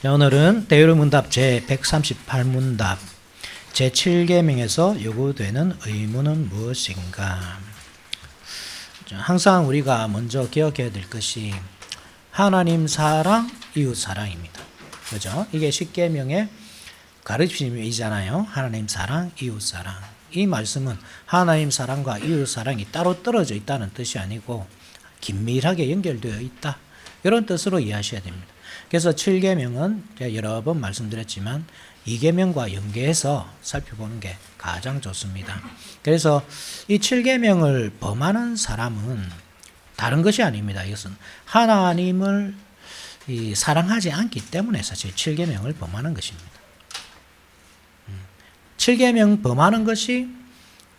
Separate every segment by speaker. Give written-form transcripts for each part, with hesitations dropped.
Speaker 1: 자, 오늘은 대율문답 제138문답 제7계명에서 요구되는 의무는 무엇인가. 항상 우리가 먼저 기억해야 될 것이 하나님 사랑, 이웃 사랑입니다. 그죠? 이게 10계명의 가르침이잖아요. 하나님 사랑, 이웃 사랑. 이 말씀은 하나님 사랑과 이웃 사랑이 따로 떨어져 있다는 뜻이 아니고 긴밀하게 연결되어 있다, 이런 뜻으로 이해하셔야 됩니다. 그래서 7계명은 제가 여러 번 말씀드렸지만 2계명과 연계해서 살펴보는 게 가장 좋습니다. 그래서 이 7계명을 범하는 사람은 다른 것이 아닙니다. 이것은 하나님을 사랑하지 않기 때문에 사실 7계명을 범하는 것입니다. 7계명 범하는 것이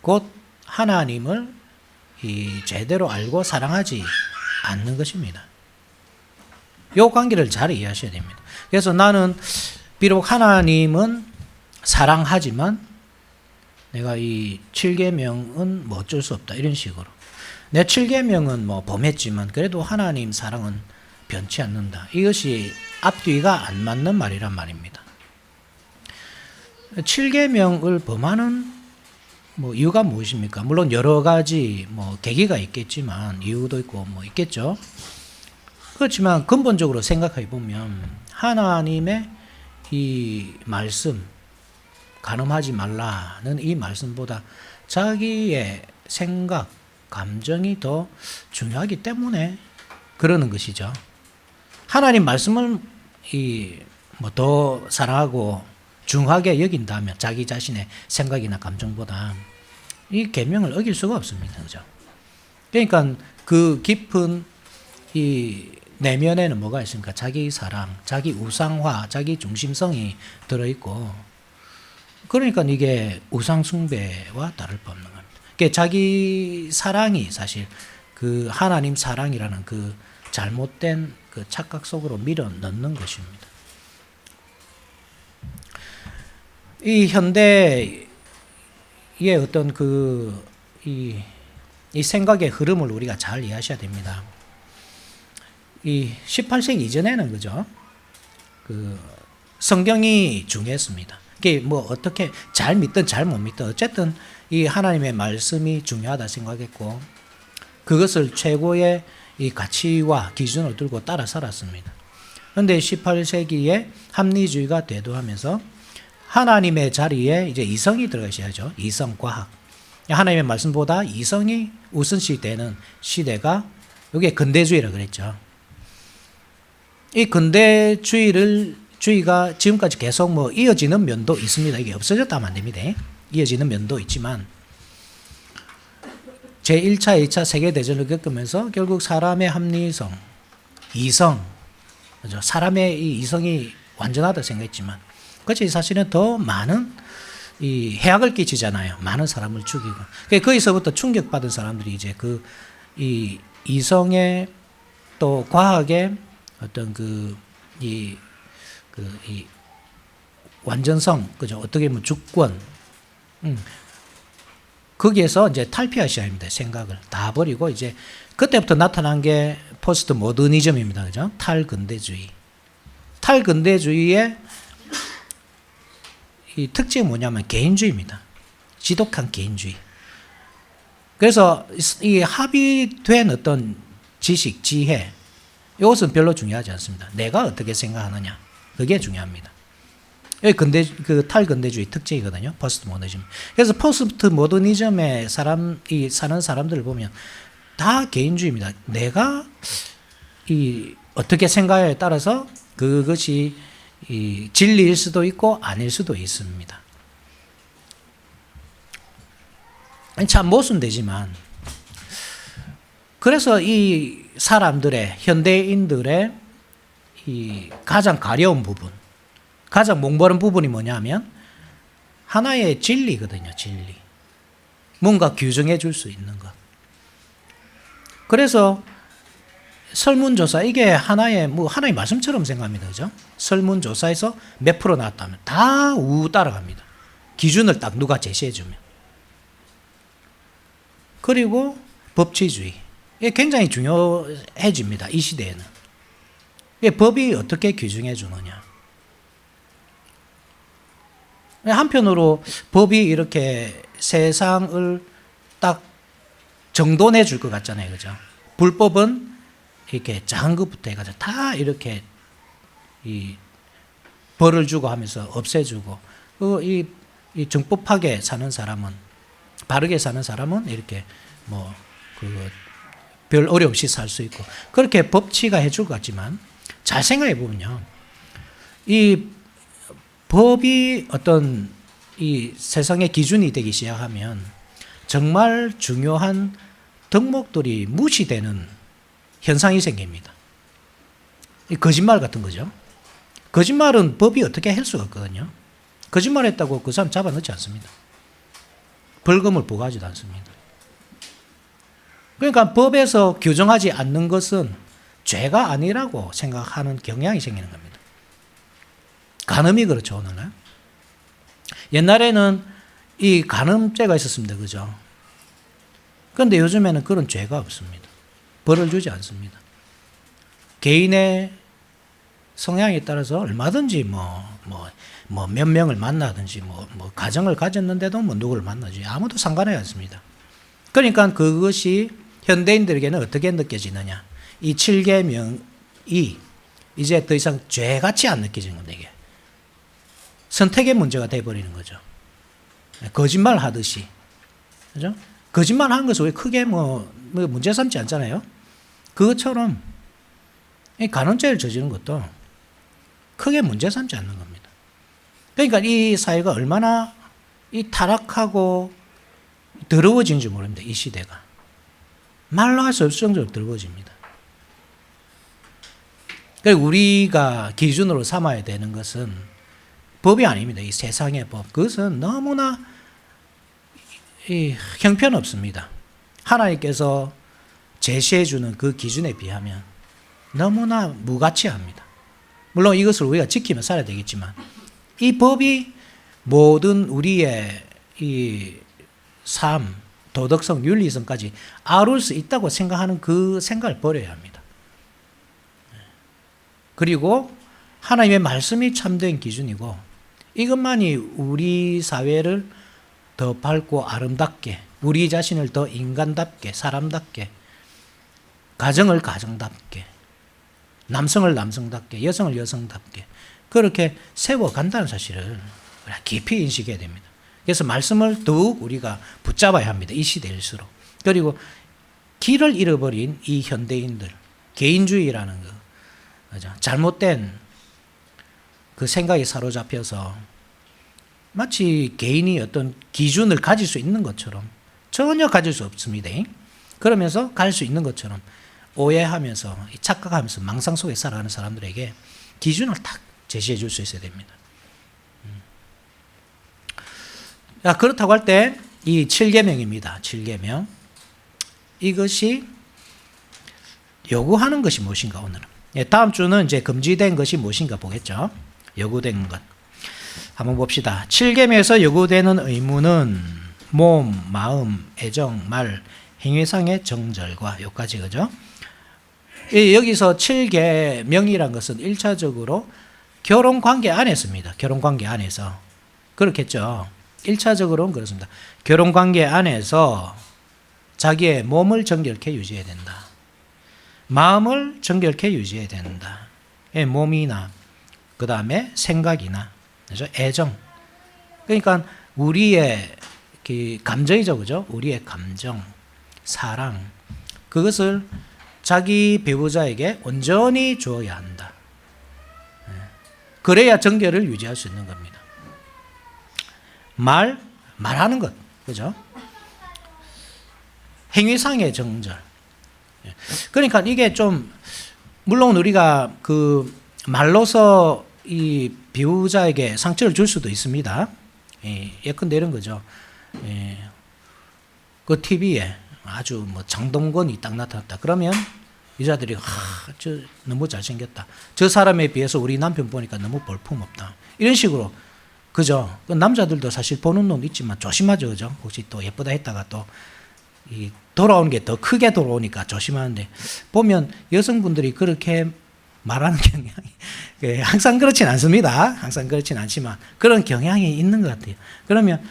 Speaker 1: 곧 하나님을 제대로 알고 사랑하지 않는 것입니다. 이 관계를 잘 이해하셔야 됩니다. 그래서 나는 비록 하나님은 사랑하지만 내가 이 7계명은 뭐 어쩔 수 없다, 이런 식으로 내 7계명은 뭐 범했지만 그래도 하나님 사랑은 변치 않는다, 이것이 앞뒤가 안 맞는 말이란 말입니다. 7계명을 범하는 이유가 무엇입니까? 물론 여러 가지 계기가 있겠지만, 이유도 있고 있겠죠. 그렇지만 근본적으로 생각해 보면 하나님의 이 말씀, 간음하지 말라는 이 말씀보다 자기의 생각, 감정이 더 중요하기 때문에 그러는 것이죠. 하나님 말씀을 더 사랑하고 중하게 여긴다면 자기 자신의 생각이나 감정보다 이 계명을 어길 수가 없습니다. 그죠? 그러니까 그 깊은 이 내면에는 뭐가 있습니까? 자기 사랑, 자기 우상화, 자기 중심성이 들어있고, 그러니까 이게 우상숭배와 다를 바 없는 겁니다. 그러니까 자기 사랑이 사실 그 하나님 사랑이라는 그 잘못된 그 착각 속으로 밀어 넣는 것입니다. 이 현대의 어떤 이 생각의 흐름을 우리가 잘 이해하셔야 됩니다. 이 18세기 이전에는 그죠? 성경이 중요했습니다. 이게 어떻게 잘 믿든 잘 못 믿든 어쨌든 이 하나님의 말씀이 중요하다 생각했고, 그것을 최고의 이 가치와 기준을 들고 따라 살았습니다. 그런데 18세기에 합리주의가 대두하면서 하나님의 자리에 이제 이성이 들어가셔야죠. 이성, 과학. 하나님의 말씀보다 이성이 우선시 되는 시대가, 이게 근대주의라고 그랬죠. 이 근대주의가 지금까지 계속 이어지는 면도 있습니다. 이게 없어졌다면 안 됩니다. 이어지는 면도 있지만, 제1차, 2차 세계대전을 겪으면서 결국 사람의 합리성, 이성, 그죠? 사람의 이 이성이 완전하다 생각했지만, 그것이 사실은 더 많은 이 해악을 끼치잖아요. 많은 사람을 죽이고. 거기서부터 충격받은 사람들이 이제 이 이성의 또 과학의 어떤 이 완전성, 그죠? 어떻게 보면 주권, 거기에서 이제 탈피하셔야 합니다. 생각을 다 버리고 이제 그때부터 나타난 게 포스트 모더니즘입니다. 그죠? 탈근대주의. 탈근대주의의 이 특징이 뭐냐면 개인주의입니다. 지독한 개인주의. 그래서 이 합의된 어떤 지식, 지혜, 이것은 별로 중요하지 않습니다. 내가 어떻게 생각하느냐, 그게 중요합니다. 여기 탈근대주의 특징이거든요. 포스트 모더니즘. 그래서 포스트 모더니즘에 사는 사람들을 보면 다 개인주의입니다. 내가 어떻게 생각에 따라서 그것이 진리일 수도 있고 아닐 수도 있습니다. 참 모순되지만, 그래서 이 사람들의, 현대인들의 이 가장 가려운 부분, 가장 목마른 부분이 뭐냐면 하나의 진리거든요. 진리. 뭔가 규정해 줄 수 있는 것. 그래서 설문조사, 이게 하나의 말씀처럼 생각합니다. 그죠? 설문조사에서 몇 프로 나왔다면 다 따라갑니다. 기준을 딱 누가 제시해주면. 그리고 법치주의. 이게 굉장히 중요해집니다. 이 시대에는. 법이 어떻게 규정해 주느냐. 한편으로 법이 이렇게 세상을 딱 정돈해 줄 것 같잖아요. 그죠? 불법은 이렇게 작은 것부터 해가지고 다 이렇게 이 벌을 주고 하면서 없애주고, 이 정법하게 사는 사람은, 바르게 사는 사람은 이렇게 별 어려움 없이 살 수 있고, 그렇게 법치가 해줄 것 같지만, 잘 생각해 보면요. 이 법이 어떤 이 세상의 기준이 되기 시작하면 정말 중요한 덕목들이 무시되는 현상이 생깁니다. 이 거짓말 같은 거죠. 거짓말은 법이 어떻게 할 수가 없거든요. 거짓말했다고 그 사람 잡아넣지 않습니다. 벌금을 부과하지도 않습니다. 그러니까 법에서 규정하지 않는 것은 죄가 아니라고 생각하는 경향이 생기는 겁니다. 간음이 그렇죠, 오늘날. 옛날에는 이 간음죄가 있었습니다. 그죠? 그런데 요즘에는 그런 죄가 없습니다. 벌을 주지 않습니다. 개인의 성향에 따라서 얼마든지 몇 명을 만나든지 가정을 가졌는데도 누구를 만나지 아무도 상관이 없습니다. 그러니까 그것이 현대인들에게는 어떻게 느껴지느냐. 이 7계명이 이제 더 이상 죄같이 안 느껴지는 겁니다. 이게. 선택의 문제가 돼버리는 거죠. 거짓말 하듯이. 그죠? 거짓말 하는 것을 왜 크게 문제 삼지 않잖아요. 그것처럼 이 간음죄를 저지른 것도 크게 문제 삼지 않는 겁니다. 그러니까 이 사회가 얼마나 이 타락하고 더러워진 줄 모릅니다. 이 시대가. 말로 할 수 없을 정도로 더러워집니다. 그러니까 우리가 기준으로 삼아야 되는 것은 법이 아닙니다. 이 세상의 법. 그것은 너무나 형편없습니다. 하나님께서 제시해주는 그 기준에 비하면 너무나 무가치합니다. 물론 이것을 우리가 지키며 살아야 되겠지만 이 법이 모든 우리의 이 삶, 도덕성, 윤리성까지 아울 수 있다고 생각하는 그 생각을 버려야 합니다. 그리고 하나님의 말씀이 참된 기준이고 이것만이 우리 사회를 더 밝고 아름답게, 우리 자신을 더 인간답게, 사람답게, 가정을 가정답게, 남성을 남성답게, 여성을 여성답게 그렇게 세워간다는 사실을 깊이 인식해야 됩니다. 그래서 말씀을 더욱 우리가 붙잡아야 합니다. 이 시대일수록. 그리고 길을 잃어버린 이 현대인들, 개인주의라는 거, 잘못된 그 생각에 사로잡혀서 마치 개인이 어떤 기준을 가질 수 있는 것처럼 전혀 가질 수 없습니다. 그러면서 갈 수 있는 것처럼 오해하면서 착각하면서 망상 속에 살아가는 사람들에게 기준을 딱 제시해 줄 수 있어야 됩니다. 그렇다고 할 때 이 7계명입니다. 7계명. 이것이 요구하는 것이 무엇인가 오늘은. 다음 주는 이제 금지된 것이 무엇인가 보겠죠. 요구된 것. 한번 봅시다. 7계명에서 요구되는 의무는 몸, 마음, 애정, 말, 행위상의 정절과 요까지 그죠? 여기서 7계명이란 것은 1차적으로 결혼관계 안에서입니다. 결혼관계 안에서. 그렇겠죠. 1차적으로는 그렇습니다. 결혼관계 안에서 자기의 몸을 정결케 유지해야 된다. 마음을 정결케 유지해야 된다. 몸이나 그 다음에 생각이나 그죠? 애정. 그러니까 우리의 감정이죠. 그죠? 우리의 감정, 사랑 그것을 자기 배우자에게 온전히 주어야 한다. 그래야 정결을 유지할 수 있는 겁니다. 말하는 것. 그죠? 행위상의 정절. 그러니까 이게 좀, 물론 우리가 그 말로서 이 배우자에게 상처를 줄 수도 있습니다. 예컨대 이런 거죠. 그 TV에 아주 장동건이 딱 나타났다. 그러면 여자들이, 저 너무 잘생겼다. 저 사람에 비해서 우리 남편 보니까 너무 볼품없다. 이런 식으로. 그죠? 남자들도 사실 보는 놈 있지만 조심하죠. 그죠? 혹시 또 예쁘다 했다가 또 돌아오는 게 더 크게 돌아오니까 조심하는데 보면 여성분들이 그렇게 말하는 경향이 항상 그렇진 않습니다. 항상 그렇진 않지만 그런 경향이 있는 것 같아요. 그러면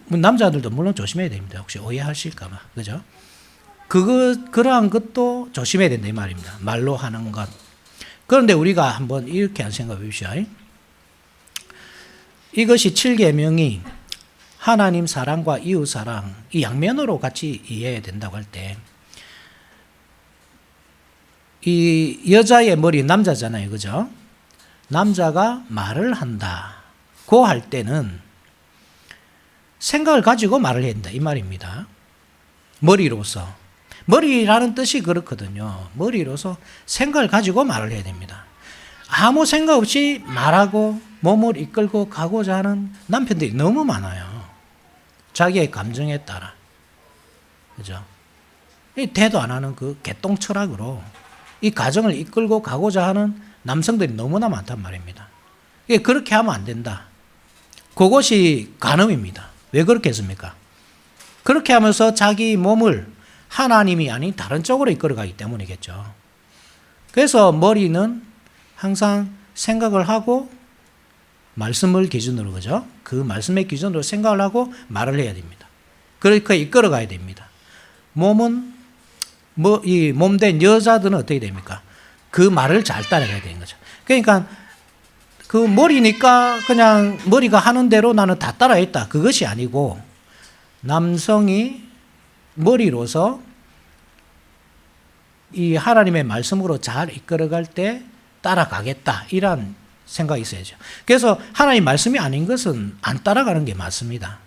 Speaker 1: 남자들도 물론 조심해야 됩니다. 혹시 오해하실까봐, 그죠? 그러한 것도 조심해야 된다 이 말입니다. 말로 하는 것. 그런데 우리가 한번 이렇게 생각해 봅시다. 이것이 7계명이 하나님 사랑과 이웃 사랑 이 양면으로 같이 이해해야 된다고 할 때, 이 여자의 머리 남자잖아요, 그죠? 남자가 말을 한다고 할 때는 생각을 가지고 말을 해야 된다 이 말입니다. 머리로서. 머리라는 뜻이 그렇거든요. 머리로서 생각을 가지고 말을 해야 됩니다. 아무 생각 없이 말하고 몸을 이끌고 가고자 하는 남편들이 너무 많아요. 자기의 감정에 따라. 그죠? 대도 안 하는 그 개똥 철학으로 이 가정을 이끌고 가고자 하는 남성들이 너무나 많단 말입니다. 그렇게 하면 안 된다. 그것이 간음입니다. 왜 그렇게 했습니까? 그렇게 하면서 자기 몸을 하나님이 아닌 다른 쪽으로 이끌어가기 때문이겠죠. 그래서 머리는 항상 생각을 하고 말씀을 기준으로, 그죠? 그 말씀의 기준으로 생각을 하고 말을 해야 됩니다. 그렇게 이끌어가야 됩니다. 몸은 이 몸된 여자들은 어떻게 됩니까? 그 말을 잘 따라가야 되는 거죠. 그러니까 그 머리니까 그냥 머리가 하는 대로 나는 다 따라했다. 그것이 아니고 남성이 머리로서 이 하나님의 말씀으로 잘 이끌어갈 때 따라가겠다. 이런 생각이 있어야죠. 그래서 하나님 말씀이 아닌 것은 안 따라가는 게 맞습니다.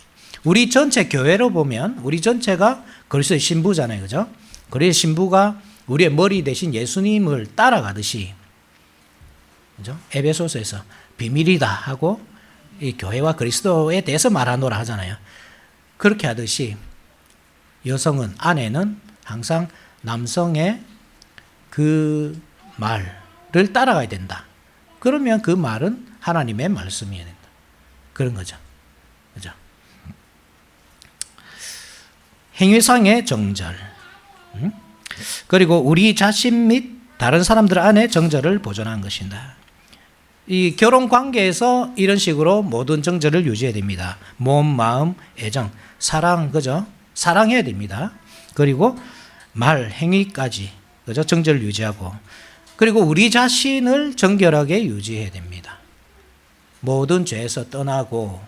Speaker 1: 우리 전체 교회로 보면 우리 전체가 그리스도의 신부잖아요. 그죠? 그리스도의 신부가 우리의 머리 대신 예수님을 따라가듯이, 그죠? 에베소서에서 비밀이다 하고 이 교회와 그리스도에 대해서 말하노라 하잖아요. 그렇게 하듯이 여성은, 아내는 항상 남성의 그 말을 따라가야 된다. 그러면 그 말은 하나님의 말씀이어야 된다. 그런 거죠. 그죠? 행위상의 정절. 그리고 우리 자신 및 다른 사람들 안에 정절을 보존하는 것이다. 이 결혼 관계에서 이런 식으로 모든 정절을 유지해야 됩니다. 몸, 마음, 애정, 사랑, 그죠? 사랑해야 됩니다. 그리고 말, 행위까지, 그죠? 정절을 유지하고, 그리고 우리 자신을 정결하게 유지해야 됩니다. 모든 죄에서 떠나고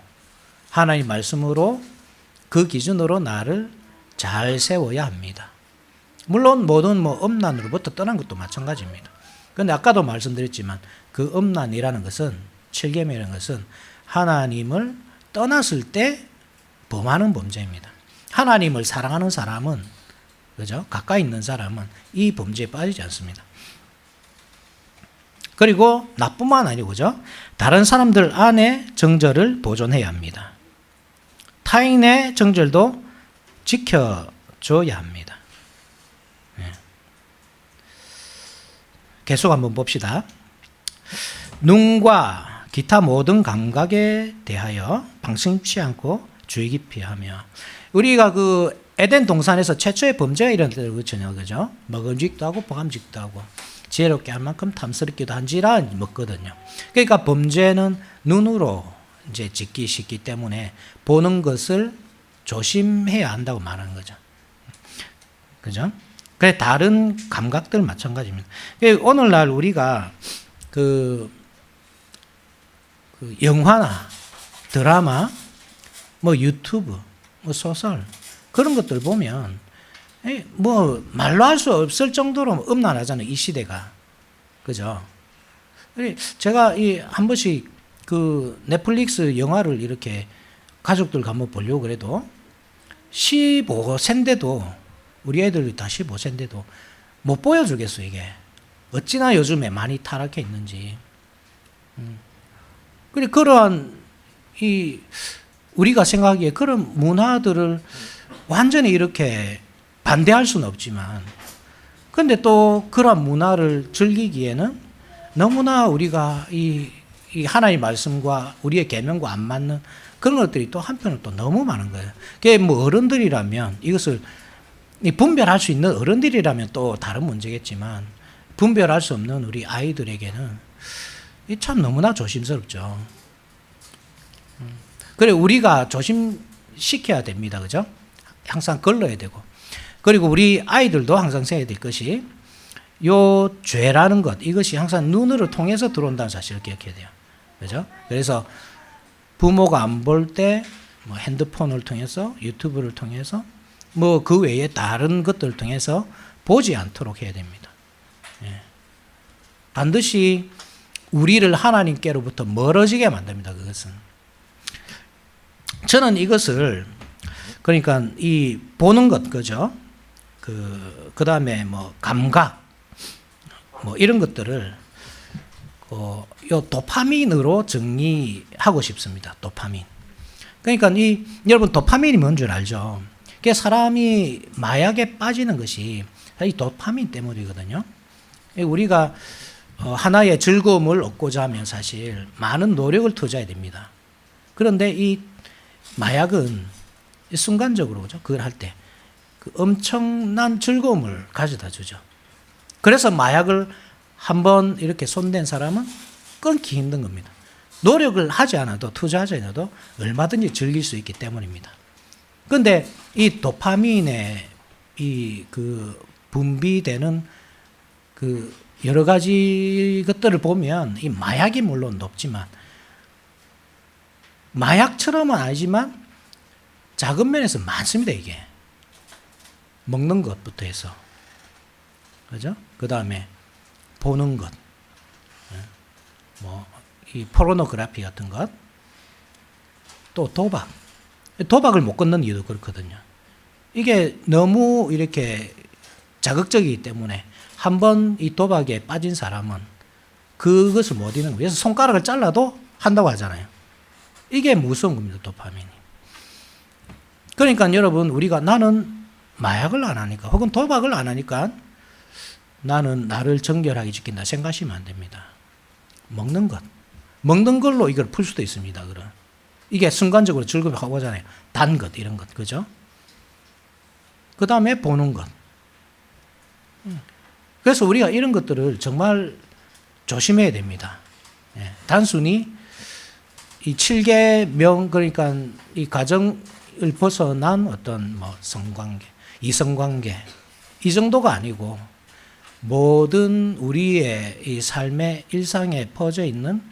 Speaker 1: 하나님 말씀으로 그 기준으로 나를 잘 세워야 합니다. 물론 모든 음란으로부터 떠난 것도 마찬가지입니다. 그런데 아까도 말씀드렸지만 그 음란이라는 것은, 7계명이라는 것은 하나님을 떠났을 때 범하는 범죄입니다. 하나님을 사랑하는 사람은, 그죠? 가까이 있는 사람은 이 범죄에 빠지지 않습니다. 그리고 나뿐만 아니고, 그죠? 다른 사람들 안에 정절을 보존해야 합니다. 타인의 정절도 지켜줘야 합니다. 계속 한번 봅시다. 눈과 기타 모든 감각에 대하여 방심치 않고 주의 깊이 하며. 우리가 그 에덴 동산에서 최초의 범죄가 일어났다고 그러잖아요. 그죠? 먹음직도 하고 보감직도 하고 지혜롭게 할 만큼 탐스럽기도 한지라 먹거든요. 그러니까 범죄는 눈으로 이제 짓기 쉽기 때문에 보는 것을 조심해야 한다고 말하는 거죠. 그죠? 그래, 다른 감각들 마찬가지입니다. 오늘날 우리가 그 영화나 드라마, 유튜브, 소설, 그런 것들 보면, 말로 할 수 없을 정도로 음란하잖아요, 이 시대가. 그죠? 제가 한 번씩 그 넷플릭스 영화를 이렇게 가족들과 한번 보려고 그래도 15세인데도, 우리 애들이 다 15세인데도 못 보여주겠어, 이게. 어찌나 요즘에 많이 타락해 있는지. 그러한 우리가 생각하기에 그런 문화들을 완전히 이렇게 반대할 수는 없지만, 근데 또 그런 문화를 즐기기에는 너무나 우리가 이 하나님의 말씀과 우리의 계명과 안 맞는 그런 것들이 또 한편으로 또 너무 많은 거예요. 그게 어른들이라면, 이것을 분별할 수 있는 어른들이라면 또 다른 문제겠지만, 분별할 수 없는 우리 아이들에게는 이 참 너무나 조심스럽죠. 그래 우리가 조심시켜야 됩니다. 그죠? 항상 걸러야 되고. 그리고 우리 아이들도 항상 생각해야 될 것이 요 죄라는 것, 이것이 항상 눈으로 통해서 들어온다는 사실을 기억해야 돼요. 그죠? 그래서 부모가 안 볼 때 뭐 핸드폰을 통해서, 유튜브를 통해서, 뭐 그 외에 다른 것들을 통해서 보지 않도록 해야 됩니다. 예. 반드시 우리를 하나님께로부터 멀어지게 만듭니다. 그것은. 저는 이것을 그러니까 이 보는 것, 그죠? 그 다음에 뭐 감각, 뭐 이런 것들을 요 도파민으로 정리하고 싶습니다. 도파민. 그러니까 여러분 도파민이 뭔 줄 알죠? 그게 사람이 마약에 빠지는 것이 이 도파민 때문이거든요. 우리가 하나의 즐거움을 얻고자 하면 사실 많은 노력을 투자해야 됩니다. 그런데 이 마약은 순간적으로 그죠? 그걸 할 때 그 엄청난 즐거움을 가져다 주죠. 그래서 마약을 한번 이렇게 손댄 사람은 끊기 힘든 겁니다. 노력을 하지 않아도 투자하지 않아도 얼마든지 즐길 수 있기 때문입니다. 그런데 이 도파민의 이 그 분비되는 그 여러 가지 것들을 보면 이 마약이 물론 높지만 마약처럼은 아니지만 작은 면에서 많습니다. 이게 먹는 것부터 해서 그죠? 그 다음에 보는 것, 뭐 이 포르노그래피 같은 것, 또 도박을 못 끊는 이유도 그렇거든요. 이게 너무 이렇게 자극적이기 때문에 한번 이 도박에 빠진 사람은 그것을 못 이기는 거예요. 그래서 손가락을 잘라도 한다고 하잖아요. 이게 무서운 겁니다. 도파민이. 그러니까 여러분 우리가 나는 마약을 안 하니까 혹은 도박을 안 하니까 나는 나를 정결하게 지킨다 생각하시면 안 됩니다. 먹는 걸로 이걸 풀 수도 있습니다. 그럼 이게 순간적으로 즐거움이 확 오잖아요. 단 것 이런 것 그죠? 그 다음에 보는 것. 그래서 우리가 이런 것들을 정말 조심해야 됩니다. 단순히 이 7계명 그러니까 이 가정을 벗어난 어떤 뭐 성관계, 이성관계 이 정도가 아니고 모든 우리의 이 삶의 일상에 퍼져 있는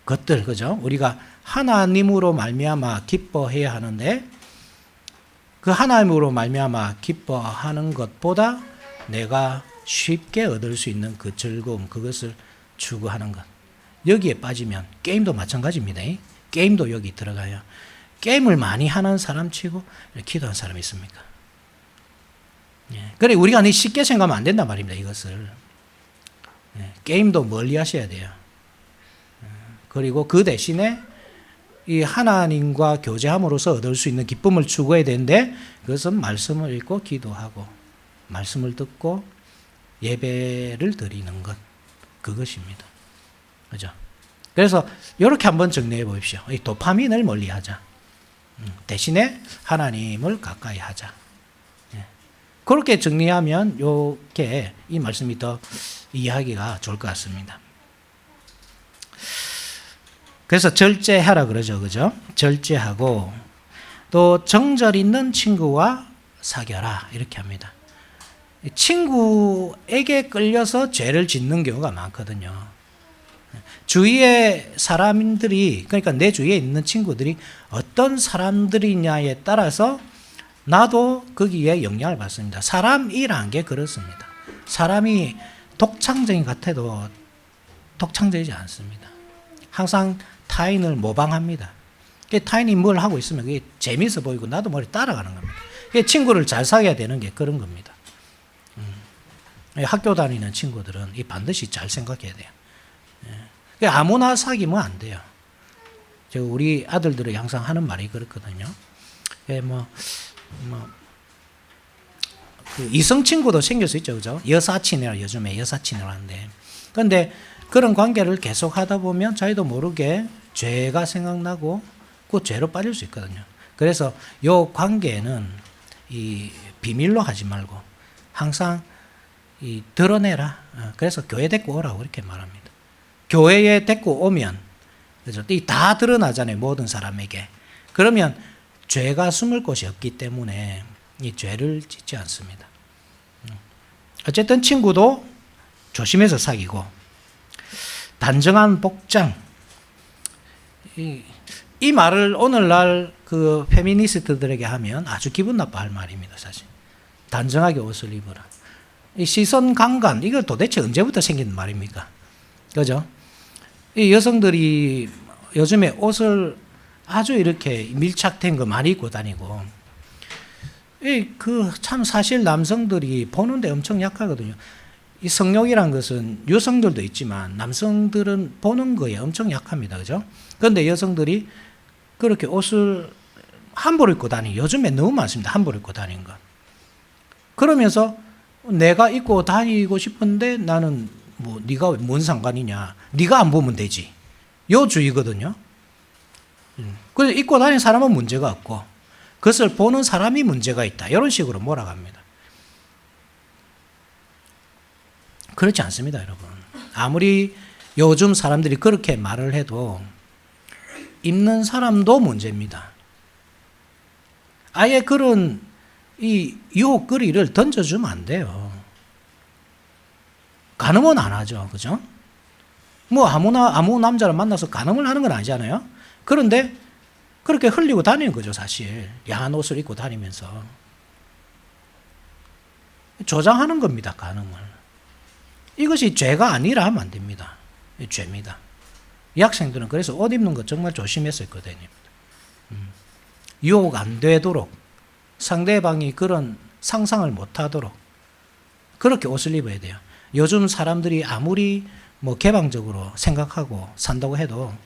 Speaker 1: 것들 그죠? 우리가 하나님으로 말미암아 기뻐해야 하는데 그 하나님으로 말미암아 기뻐하는 것보다 내가 쉽게 얻을 수 있는 그 즐거움 그것을 추구하는 것. 여기에 빠지면 게임도 마찬가지입니다. 게임도 여기 들어가요. 게임을 많이 하는 사람 치고 기도하는 사람이 있습니까? 그래 우리가 쉽게 생각하면 안 된단 말입니다. 이것을. 게임도 멀리 하셔야 돼요. 그리고 그 대신에 이 하나님과 교제함으로써 얻을 수 있는 기쁨을 추구해야 되는데 그것은 말씀을 읽고 기도하고 말씀을 듣고 예배를 드리는 것 그것입니다. 그죠? 그래서 이렇게 한번 정리해 보십시오. 이 도파민을 멀리하자. 대신에 하나님을 가까이 하자. 그렇게 정리하면 이렇게 이 말씀이 더 이해하기가 좋을 것 같습니다. 그래서 절제하라 그러죠. 그죠? 절제하고 또 정절 있는 친구와 사귀어라 이렇게 합니다. 친구에게 끌려서 죄를 짓는 경우가 많거든요. 주위의 사람들이 그러니까 내 주위에 있는 친구들이 어떤 사람들이냐에 따라서 나도 거기에 영향을 받습니다. 사람이란 게 그렇습니다. 사람이 독창적인 것 같아도 독창적이지 않습니다. 항상 타인을 모방합니다. 타인이 뭘 하고 있으면 그게 재미있어 보이고 나도 머리 따라가는 겁니다. 친구를 잘 사귀어야 되는 게 그런 겁니다. 학교 다니는 친구들은 반드시 잘 생각해야 돼요. 아무나 사귀면 안 돼요. 우리 아들들이 항상 하는 말이 그렇거든요. 그 이성 친구도 생길 수 있죠, 그죠? 여사친이라 요즘에 여사친이라 하는데, 그런데 그런 관계를 계속 하다 보면 자기도 모르게 죄가 생각나고 그 죄로 빠질 수 있거든요. 그래서 요 관계는 이 비밀로 하지 말고 항상 드러내라. 그래서 교회 데리고 오라고 이렇게 말합니다. 교회에 데리고 오면, 그죠? 다 드러나잖아요. 모든 사람에게. 그러면 죄가 숨을 곳이 없기 때문에 이 죄를 짓지 않습니다. 어쨌든 친구도 조심해서 사귀고, 단정한 복장. 이 말을 오늘날 그 페미니스트들에게 하면 아주 기분 나빠할 말입니다, 사실. 단정하게 옷을 입어라. 이 시선 강간, 이거 도대체 언제부터 생긴 말입니까? 그죠? 이 여성들이 요즘에 옷을 아주 이렇게 밀착된 거 많이 입고 다니고, 참 사실 남성들이 보는데 엄청 약하거든요. 이 성욕이란 것은 여성들도 있지만 남성들은 보는 거에 엄청 약합니다. 그죠? 그런데 여성들이 그렇게 옷을 함부로 입고 다니는, 요즘에 너무 많습니다. 함부로 입고 다니는 거. 그러면서 내가 입고 다니고 싶은데 나는 뭐 네가 뭔 상관이냐. 네가 안 보면 되지. 요 주의거든요. 그래서 입고 다니는 사람은 문제가 없고 그것을 보는 사람이 문제가 있다. 이런 식으로 몰아갑니다. 그렇지 않습니다, 여러분. 아무리 요즘 사람들이 그렇게 말을 해도 입는 사람도 문제입니다. 아예 그런 이 유혹거리를 던져주면 안 돼요. 간음은 안 하죠. 그죠? 뭐 아무 남자를 만나서 간음을 하는 건 아니잖아요. 그런데 그렇게 흘리고 다니는 거죠, 사실. 야한 옷을 입고 다니면서. 조장하는 겁니다, 간음을. 이것이 죄가 아니라 하면 안 됩니다. 죄입니다. 이 학생들은 그래서 옷 입는 거 정말 조심했었거든요. 유혹 안 되도록 상대방이 그런 상상을 못 하도록 그렇게 옷을 입어야 돼요. 요즘 사람들이 아무리 뭐 개방적으로 생각하고 산다고 해도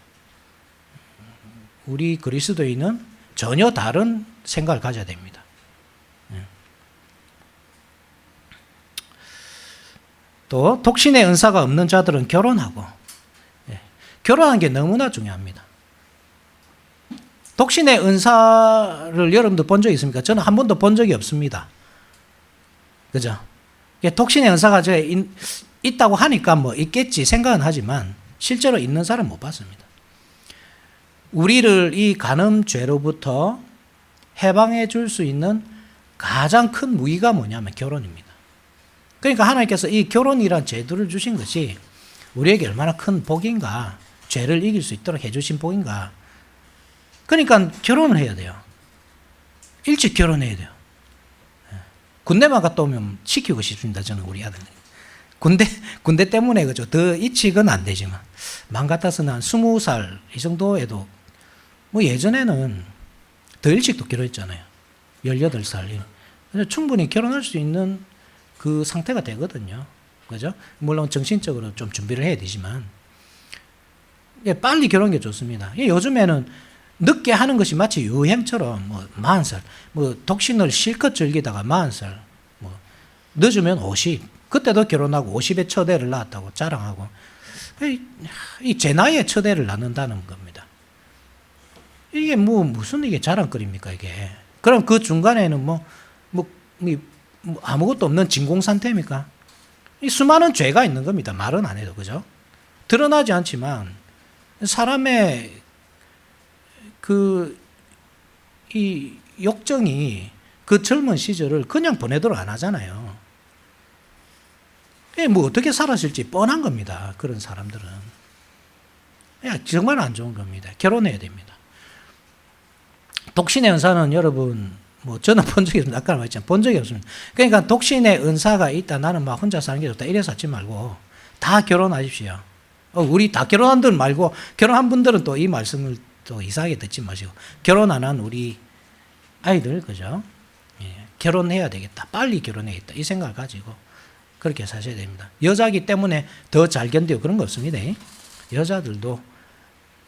Speaker 1: 우리 그리스도인은 전혀 다른 생각을 가져야 됩니다. 또 독신의 은사가 없는 자들은 결혼하고, 결혼하는 게 너무나 중요합니다. 독신의 은사를 여러분도 본 적이 있습니까? 저는 한 번도 본 적이 없습니다. 그죠? 독신의 은사가 있다고 하니까 뭐 있겠지 생각은 하지만 실제로 있는 사람 못 봤습니다. 우리를 이 간음죄로부터 해방해 줄 수 있는 가장 큰 무기가 뭐냐면 결혼입니다. 그러니까 하나님께서 이 결혼이란 제도를 주신 것이 우리에게 얼마나 큰 복인가, 죄를 이길 수 있도록 해주신 복인가. 그러니까 결혼을 해야 돼요. 일찍 결혼해야 돼요. 군대만 갔다 오면 시키고 싶습니다, 저는 우리 아들. 군대 때문에 그죠. 더 일찍은 안 되지만 만 같아서는 한 20살 이 정도에도 뭐 예전에는 더 일찍도 결혼했잖아요. 18살. 그래서 충분히 결혼할 수 있는 그 상태가 되거든요. 그죠? 물론 정신적으로 좀 준비를 해야 되지만 빨리 결혼하는 게 좋습니다. 요즘에는 늦게 하는 것이 마치 유행처럼 뭐 40살, 뭐 독신을 실컷 즐기다가 40살, 뭐 늦으면 50, 그때도 결혼하고 50에 처대를 낳았다고 자랑하고 이 제 나이에 처대를 낳는다는 겁니다. 이게 무슨 이게 자랑거리입니까 이게? 그럼 그 중간에는 아무것도 없는 진공 상태입니까? 이 수많은 죄가 있는 겁니다. 말은 안 해도 그죠? 드러나지 않지만 사람의 이 욕정이 그 젊은 시절을 그냥 보내도록 안 하잖아요. 뭐 어떻게 살았을지 뻔한 겁니다. 그런 사람들은. 정말 안 좋은 겁니다. 결혼해야 됩니다. 독신의 은사는 여러분, 저는 본 적이 없습니다. 아까 말했지만 본 적이 없습니다. 그러니까 독신의 은사가 있다. 나는 막 혼자 사는 게 좋다. 이래서 하지 말고 다 결혼하십시오. 우리 다 결혼한 분 말고 결혼한 분들은 또 이 말씀을 또 이상하게 듣지 마시고 결혼 안 한 우리 아이들 그죠? 결혼해야 되겠다. 빨리 결혼해야겠다. 이 생각을 가지고 그렇게 사셔야 됩니다. 여자기 때문에 더 잘 견디고 그런 거 없습니다. 여자들도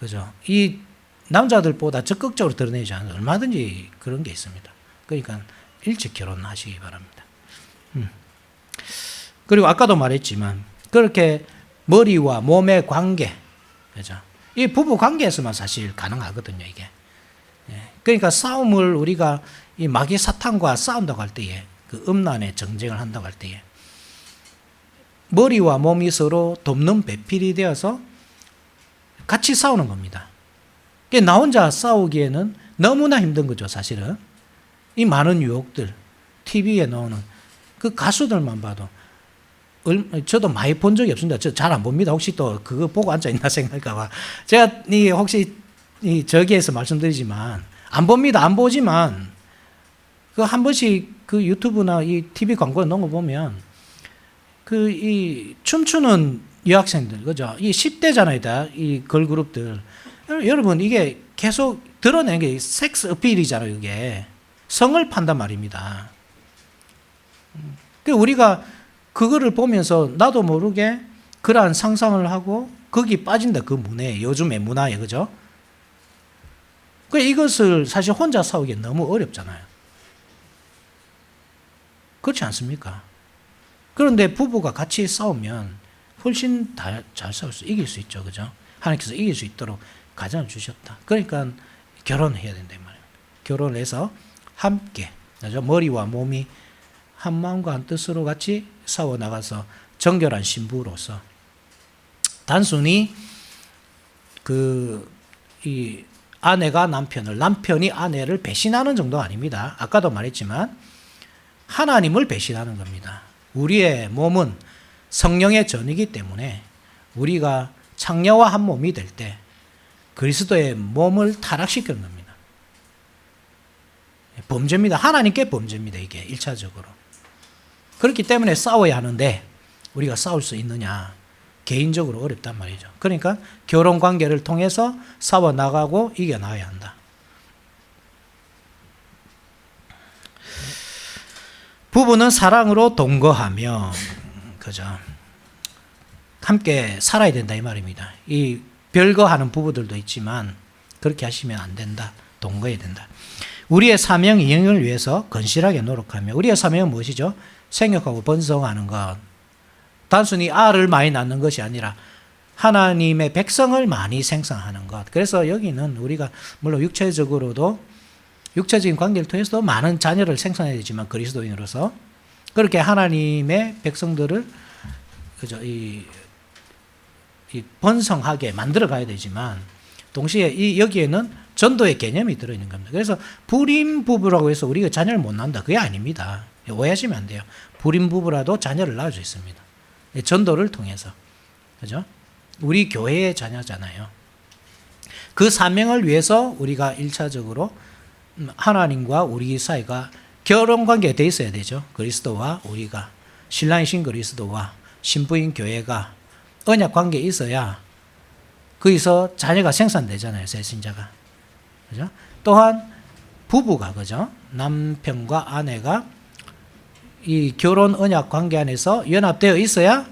Speaker 1: 그죠? 이 남자들보다 적극적으로 드러내지 않아도 얼마든지 그런 게 있습니다. 그러니까 일찍 결혼하시기 바랍니다. 그리고 아까도 말했지만 그렇게 머리와 몸의 관계, 그죠? 이 부부 관계에서만 사실 가능하거든요, 이게. 그러니까 싸움을 우리가 이 마귀 사탄과 싸운다고 할 때에 그 음란의 정쟁을 한다고 할 때에 머리와 몸이 서로 돕는 배필이 되어서 같이 싸우는 겁니다. 나 혼자 싸우기에는 너무나 힘든 거죠, 사실은. 이 많은 유혹들, TV에 나오는 그 가수들만 봐도 저도 많이 본 적이 없습니다. 저 잘 안 봅니다. 혹시 또 그거 보고 앉아있나 생각할까봐. 제가 혹시 저기에서 말씀드리지만 안 봅니다. 안 보지만 그 한 번씩 그 유튜브나 이 TV 광고 넣은 거 보면 그 이 춤추는 여학생들, 그죠? 이 10대잖아요, 다. 이 걸그룹들. 여러분, 이게 계속 드러낸 게 섹스 어필이잖아요, 이게. 성을 판단 말입니다. 우리가 그거를 보면서 나도 모르게 그러한 상상을 하고 거기 빠진다, 그 문화에, 요즘의 문화에, 그죠? 이것을 사실 혼자 싸우기 너무 어렵잖아요. 그렇지 않습니까? 그런데 부부가 같이 싸우면 훨씬 잘 싸울 수, 이길 수 있죠, 그죠? 하나님께서 이길 수 있도록 가정을 주셨다. 그러니까 결혼해야 된다, 이 말이에요. 결혼을 해서 함께, 그죠? 머리와 몸이 한 마음과 한 뜻으로 같이 싸워 나가서 정결한 신부로서 단순히 이 아내가 남편이 아내를 배신하는 정도가 아닙니다. 아까도 말했지만 하나님을 배신하는 겁니다. 우리의 몸은 성령의 전이기 때문에 우리가 창녀와 한 몸이 될 때 그리스도의 몸을 타락시키는 겁니다. 범죄입니다. 하나님께 범죄입니다. 이게 1차적으로. 그렇기 때문에 싸워야 하는데 우리가 싸울 수 있느냐? 개인적으로 어렵단 말이죠. 그러니까 결혼관계를 통해서 싸워나가고 이겨나가야 한다. 부부는 사랑으로 동거하며, 그죠? 함께 살아야 된다, 이 말입니다. 이 별거하는 부부들도 있지만 그렇게 하시면 안 된다. 동거해야 된다. 우리의 사명 이행을 위해서 건실하게 노력하며, 우리의 사명은 무엇이죠? 생육하고 번성하는 것. 단순히 알을 많이 낳는 것이 아니라 하나님의 백성을 많이 생산하는 것. 그래서 여기는 우리가 물론 육체적인 관계를 통해서도 많은 자녀를 생산해야 되지만 그리스도인으로서 그렇게 하나님의 백성들을, 그죠? 이 번성하게 만들어 가야 되지만 동시에 여기에는 전도의 개념이 들어있는 겁니다. 그래서 불임 부부라고 해서 우리가 자녀를 못 낳는다, 그게 아닙니다. 오해하시면 안 돼요. 불임 부부라도 자녀를 낳을 수 있습니다. 전도를 통해서, 그죠? 우리 교회의 자녀잖아요. 그 사명을 위해서 우리가 1차적으로 하나님과 우리 사이가 결혼관계가 돼 있어야 되죠. 그리스도와 우리가, 신랑이신 그리스도와 신부인 교회가 언약관계에 있어야 거기서 자녀가 생산되잖아요, 새신자가. 그죠? 또한 부부가, 그죠? 남편과 아내가 이 결혼 언약 관계 안에서 연합되어 있어야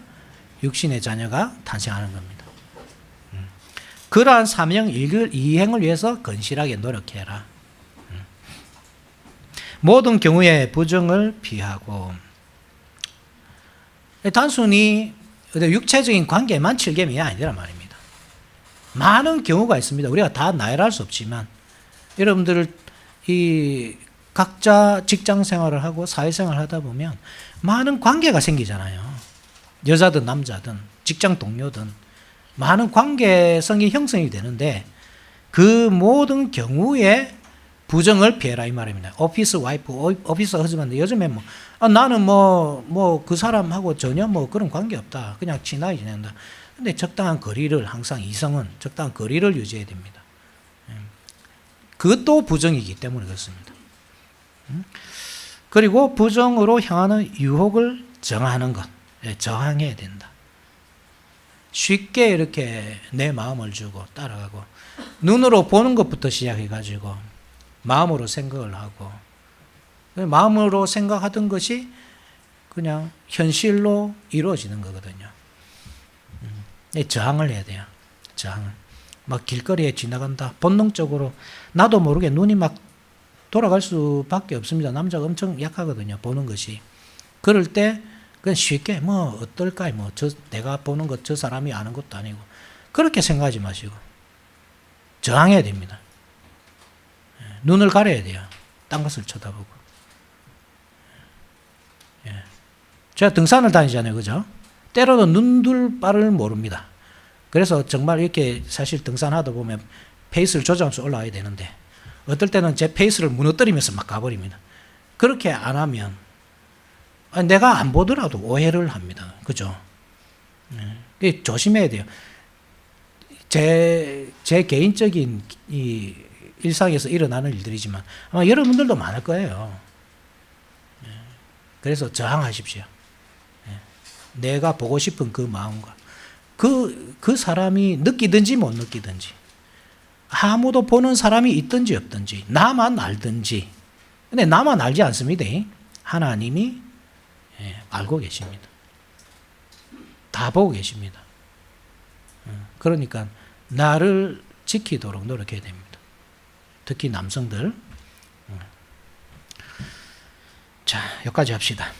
Speaker 1: 육신의 자녀가 탄생하는 겁니다. 그러한 사명 이행을 위해서 건실하게 노력해라. 모든 경우에 부정을 피하고, 단순히 육체적인 관계만 7계명이 아니란 말입니다. 많은 경우가 있습니다. 우리가 다 나열할 수 없지만 여러분들 각자 직장 생활을 하고 사회생활을 하다 보면 많은 관계가 생기잖아요. 여자든 남자든 직장 동료든 많은 관계성이 형성이 되는데 그 모든 경우에 부정을 피해라, 이 말입니다. 오피스 와이프, 오피스 허즈밴드. 요즘에 나는 그 사람하고 전혀 그런 관계 없다. 그냥 친하게 지낸다. 근데 적당한 거리를, 항상 이성은 적당한 거리를 유지해야 됩니다. 그것도 부정이기 때문에 그렇습니다. 그리고 부정으로 향하는 유혹을 정하는 것, 저항해야 된다. 쉽게 이렇게 내 마음을 주고 따라가고, 눈으로 보는 것부터 시작해가지고 마음으로 생각을 하고, 마음으로 생각하던 것이 그냥 현실로 이루어지는 거거든요. 저항을 해야 돼요. 저항을. 길거리에 지나간다. 본능적으로 나도 모르게 눈이 돌아갈 수밖에 없습니다. 남자가 엄청 약하거든요, 보는 것이. 그럴 때 그냥 쉽게 어떨까, 내가 보는 것 저 사람이 아는 것도 아니고 그렇게 생각하지 마시고 저항해야 됩니다. 눈을 가려야 돼요. 딴 것을 쳐다보고. 제가 등산을 다니잖아요, 그죠? 때로는 눈둘 바를 모릅니다. 그래서 정말 이렇게 사실 등산하다 보면 페이스를 조정하면서 올라가야 되는데 어떨 때는 제 페이스를 무너뜨리면서 막 가버립니다. 그렇게 안 하면 내가 안 보더라도 오해를 합니다. 그죠? 조심해야 돼요. 제 개인적인 이 일상에서 일어나는 일들이지만 아마 여러분들도 많을 거예요. 그래서 저항하십시오. 내가 보고 싶은 그 마음과 그 사람이 느끼든지 못 느끼든지 아무도 보는 사람이 있든지 없든지 나만 알든지 근데 나만 알지 않습니다. 하나님이 알고 계십니다. 다 보고 계십니다. 그러니까 나를 지키도록 노력해야 됩니다. 특히 남성들. 자, 여기까지 합시다.